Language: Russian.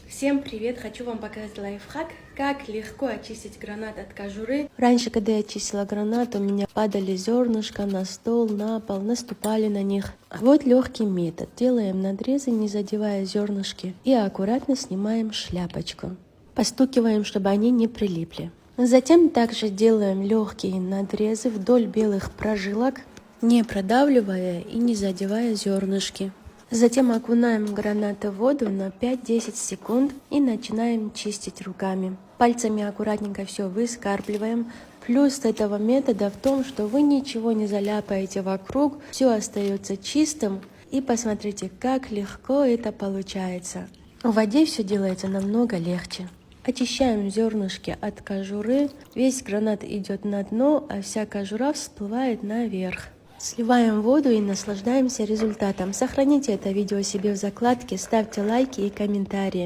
Всем привет! Хочу вам показать лайфхак, как легко очистить гранат от кожуры. Раньше, когда я чистила гранат, у меня падали зернышки на стол, на пол, наступали на них. А вот легкий метод. Делаем надрезы, не задевая зернышки, и аккуратно снимаем шляпочку. Постукиваем, чтобы они не прилипли. Затем также делаем легкие надрезы вдоль белых прожилок, не продавливая и не задевая зернышки. Затем окунаем гранаты в воду на 5-10 секунд и начинаем чистить руками. Пальцами аккуратненько все выскарбливаем. Плюс этого метода в том, что вы ничего не заляпаете вокруг, все остается чистым. И посмотрите, как легко это получается. В воде все делается намного легче. Очищаем зернышки от кожуры. Весь гранат идет на дно, а вся кожура всплывает наверх. Сливаем воду и наслаждаемся результатом. Сохраните это видео себе в закладке, ставьте лайки и комментарии.